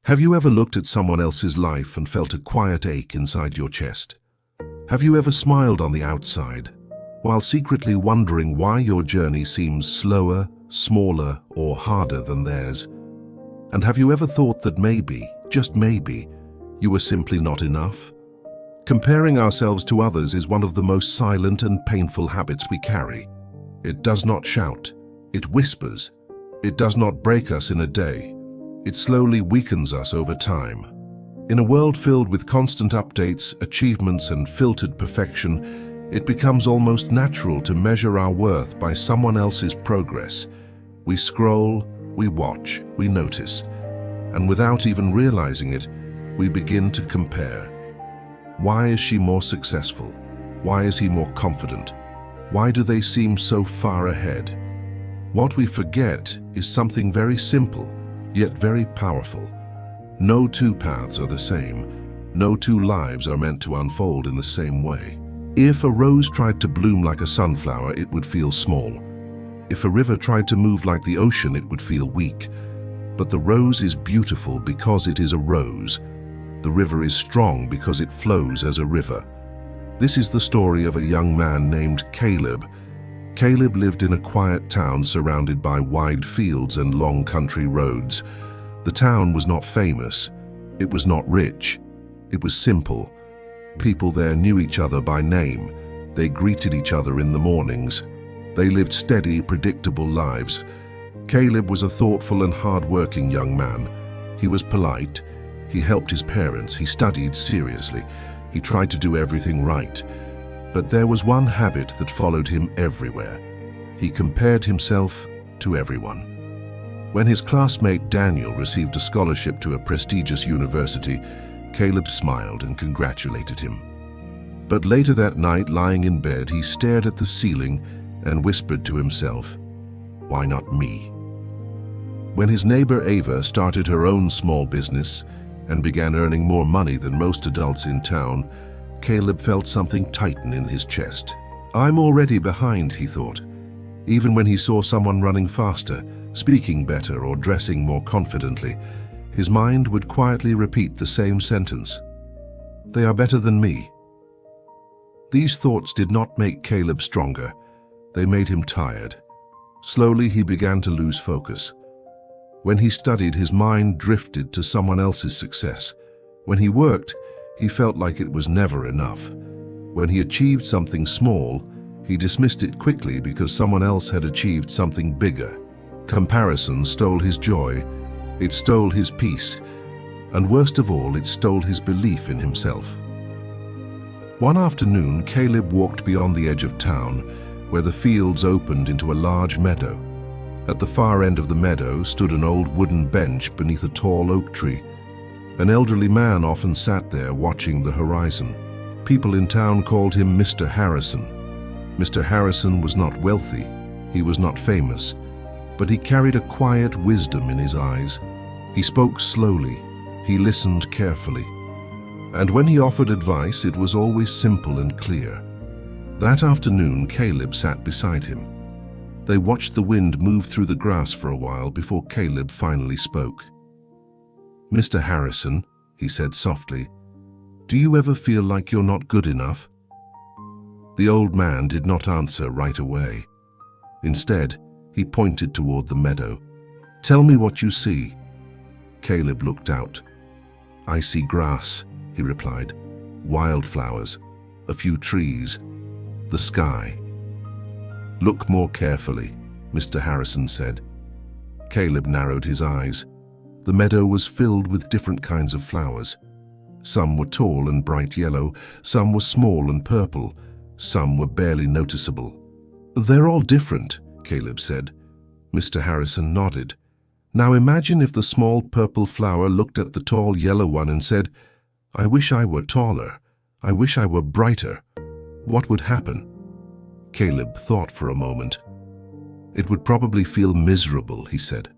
Have you ever looked at someone else's life and felt a quiet ache inside your chest? Have you ever smiled on the outside, while secretly wondering why your journey seems slower, smaller, or harder than theirs? And have you ever thought that maybe, just maybe, you were simply not enough? Comparing ourselves to others is one of the most silent and painful habits we carry. It does not shout, it whispers. It does not break us in a day. It slowly weakens us over time. In a world filled with constant updates, achievements, and filtered perfection, it becomes almost natural to measure our worth by someone else's progress. We scroll, we watch, we notice, and without even realizing it, we begin to compare. Why is she more successful? Why is he more confident? Why do they seem so far ahead? What we forget is something very simple, yet very powerful. No two paths are the same. No two lives are meant to unfold in the same way. If a rose tried to bloom like a sunflower, it would feel small. If a river tried to move like the ocean, it would feel weak. But the rose is beautiful because it is a rose. The river is strong because it flows as a river. This is the story of a young man named Caleb. Caleb lived in a quiet town surrounded by wide fields and long country roads. The town was not famous. It was not rich. It was simple. People there knew each other by name. They greeted each other in the mornings. They lived steady, predictable lives. Caleb was a thoughtful and hard-working young man. He was polite. He helped his parents. He studied seriously. He tried to do everything right. But there was one habit that followed him everywhere. He compared himself to everyone. When his classmate Daniel received a scholarship to a prestigious university, Caleb smiled and congratulated him. But later that night, lying in bed, he stared at the ceiling and whispered to himself, "Why not me?" When his neighbor Ava started her own small business and began earning more money than most adults in town, Caleb felt something tighten in his chest. "I'm already behind," he thought. Even when he saw someone running faster, speaking better, or dressing more confidently, his mind would quietly repeat the same sentence. "They are better than me." These thoughts did not make Caleb stronger. They made him tired. Slowly, he began to lose focus. When he studied, his mind drifted to someone else's success. When he worked, he felt like it was never enough. When he achieved something small, he dismissed it quickly because someone else had achieved something bigger. Comparison stole his joy, it stole his peace, and worst of all, it stole his belief in himself. One afternoon, Caleb walked beyond the edge of town, where the fields opened into a large meadow. At the far end of the meadow stood an old wooden bench beneath a tall oak tree. An elderly man often sat there watching the horizon. People in town called him Mr. Harrison. Mr. Harrison was not wealthy, he was not famous, but he carried a quiet wisdom in his eyes. He spoke slowly, he listened carefully, and when he offered advice, it was always simple and clear. That afternoon, Caleb sat beside him. They watched the wind move through the grass for a while before Caleb finally spoke. "Mr. Harrison," he said softly, "do you ever feel like you're not good enough?" The old man did not answer right away. Instead, he pointed toward the meadow. "Tell me what you see." Caleb looked out. "I see grass," he replied, "wildflowers, a few trees, the sky." "Look more carefully," Mr. Harrison said. Caleb narrowed his eyes. The meadow was filled with different kinds of flowers. Some were tall and bright yellow, some were small and purple, some were barely noticeable. "They're all different," Caleb said. Mr. Harrison nodded. "Now imagine if the small purple flower looked at the tall yellow one and said, 'I wish I were taller. I wish I were brighter.' What would happen?" Caleb thought for a moment. "It would probably feel miserable," he said.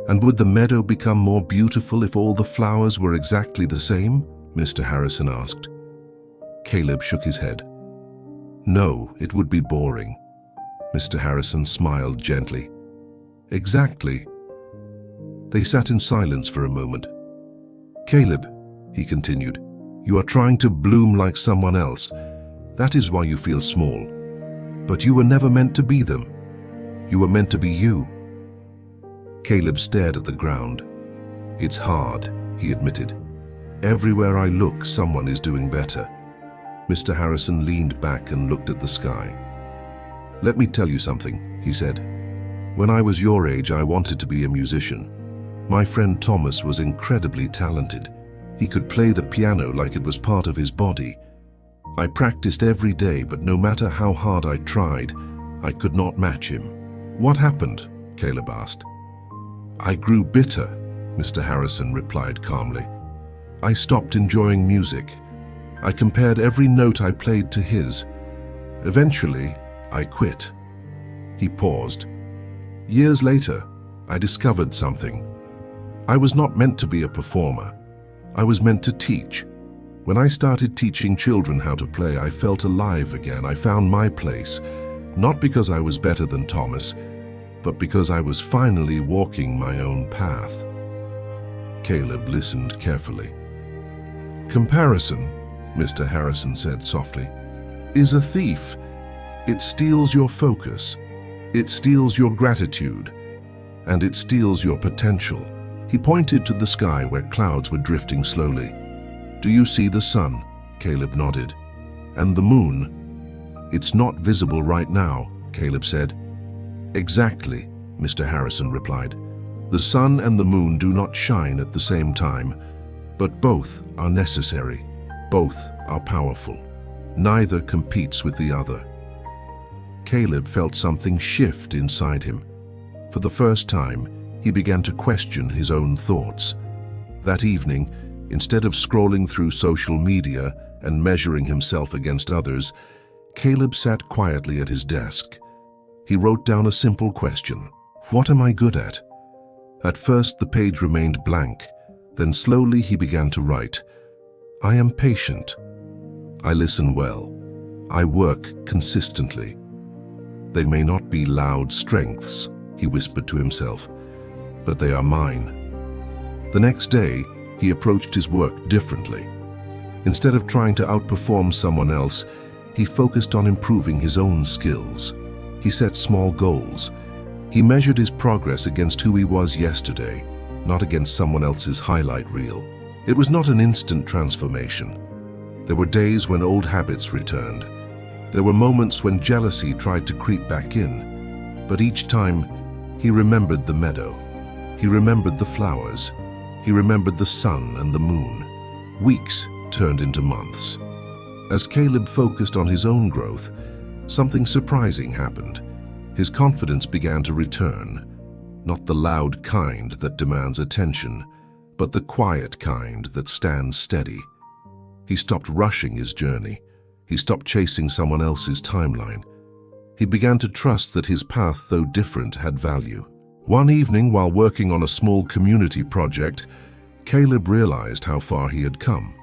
"And would the meadow become more beautiful if all the flowers were exactly the same?" Mr. Harrison asked. Caleb shook his head. "No, it would be boring." Mr. Harrison smiled gently. "Exactly." They sat in silence for a moment. Caleb, he continued, you are trying to bloom like someone else. That is why you feel small. But you were never meant to be them. You were meant to be you. Caleb stared at the ground. It's hard, he admitted. Everywhere I look, someone is doing better. Mr. Harrison leaned back and looked at the sky. Let me tell you something, he said. When I was your age, I wanted to be a musician. My friend Thomas was incredibly talented. He could play the piano like it was part of his body. I practiced every day, but no matter how hard I tried, I could not match him. What happened? Caleb asked. I grew bitter, Mr. Harrison replied calmly. I stopped enjoying music. I compared every note I played to his. Eventually, I quit. He paused. Years later, I discovered something. I was not meant to be a performer. I was meant to teach. When I started teaching children how to play, I felt alive again. I found my place, not because I was better than Thomas, but because I was finally walking my own path. Caleb listened carefully. Comparison, Mr. Harrison said softly, is a thief. It steals your focus. It steals your gratitude. And it steals your potential. He pointed to the sky where clouds were drifting slowly. Do you see the sun? Caleb nodded. And the moon? It's not visible right now, Caleb said. Exactly, Mr. Harrison replied. The sun and the moon do not shine at the same time, but both are necessary. Both are powerful. Neither competes with the other. Caleb felt something shift inside him. For the first time, he began to question his own thoughts. That evening, instead of scrolling through social media and measuring himself against others, Caleb sat quietly at his desk. He wrote down a simple question. What am I good at? At first, the page remained blank. Then slowly he began to write. I am patient. I listen well. I work consistently. They may not be loud strengths, he whispered to himself, but they are mine. The next day, he approached his work differently. Instead of trying to outperform someone else, he focused on improving his own skills. He set small goals. He measured his progress against who he was yesterday, not against someone else's highlight reel. It was not an instant transformation. There were days when old habits returned. There were moments when jealousy tried to creep back in. But each time, he remembered the meadow. He remembered the flowers. He remembered the sun and the moon. Weeks turned into months. As Caleb focused on his own growth, something surprising happened. His confidence began to return. Not the loud kind that demands attention, but the quiet kind that stands steady. He stopped rushing his journey. He stopped chasing someone else's timeline. He began to trust that his path, though different, had value. One evening, while working on a small community project, Caleb realized how far he had come.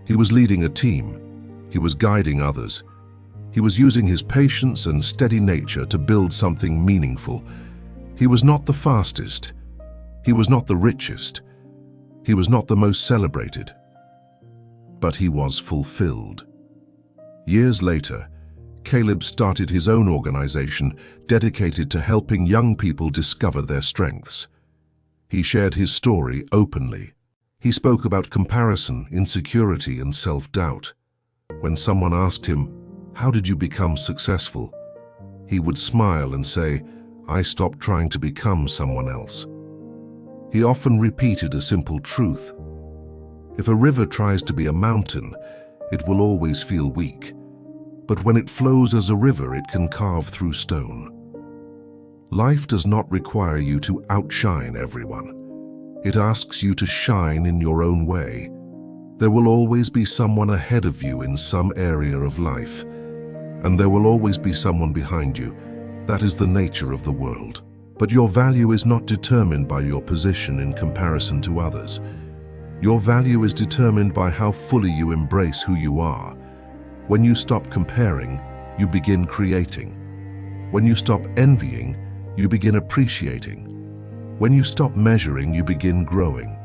He was leading a team. He was guiding others. He was using his patience and steady nature to build something meaningful. He was not the fastest. He was not the richest. He was not the most celebrated. But he was fulfilled. Years later, Caleb started his own organization dedicated to helping young people discover their strengths. He shared his story openly. He spoke about comparison, insecurity, and self-doubt. When someone asked him, "How did you become successful?" he would smile and say, "I stopped trying to become someone else." He often repeated a simple truth. If a river tries to be a mountain, it will always feel weak. But when it flows as a river, it can carve through stone. Life does not require you to outshine everyone. It asks you to shine in your own way. There will always be someone ahead of you in some area of life, and there will always be someone behind you. That is the nature of the world. But your value is not determined by your position in comparison to others. Your value is determined by how fully you embrace who you are. When you stop comparing, you begin creating. When you stop envying, you begin appreciating. When you stop measuring, you begin growing.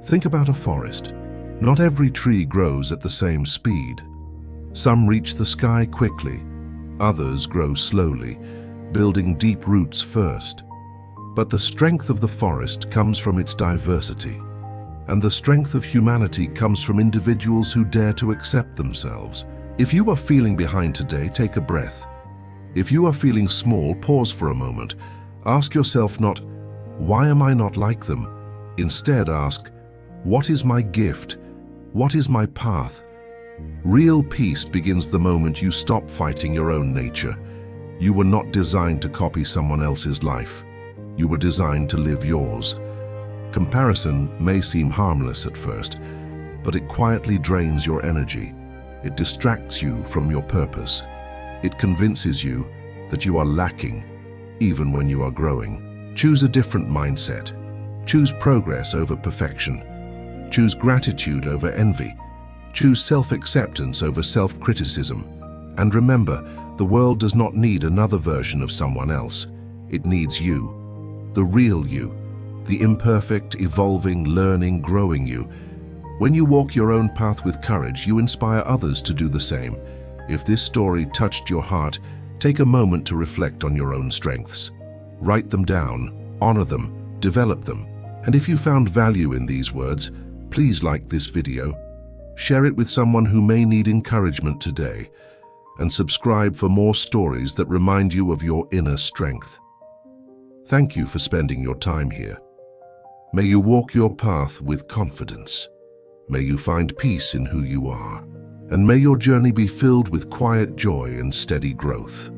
Think about a forest. Not every tree grows at the same speed. Some reach the sky quickly, others grow slowly, building deep roots first. But the strength of the forest comes from its diversity, and the strength of humanity comes from individuals who dare to accept themselves. If you are feeling behind today, take a breath. If you are feeling small, pause for a moment. Ask yourself not, why am I not like them? Instead ask, what is my gift? What is my path? Real peace begins the moment you stop fighting your own nature. You were not designed to copy someone else's life. You were designed to live yours. Comparison may seem harmless at first, but it quietly drains your energy. It distracts you from your purpose. It convinces you that you are lacking, even when you are growing. Choose a different mindset. Choose progress over perfection. Choose gratitude over envy. Choose self-acceptance over self-criticism. And remember, the world does not need another version of someone else. It needs you, the real you, the imperfect, evolving, learning, growing you. When you walk your own path with courage, you inspire others to do the same. If this story touched your heart, take a moment to reflect on your own strengths. Write them down, honor them, develop them. And if you found value in these words, please like this video, share it with someone who may need encouragement today, and subscribe for more stories that remind you of your inner strength. Thank you for spending your time here. May you walk your path with confidence. May you find peace in who you are, and may your journey be filled with quiet joy and steady growth.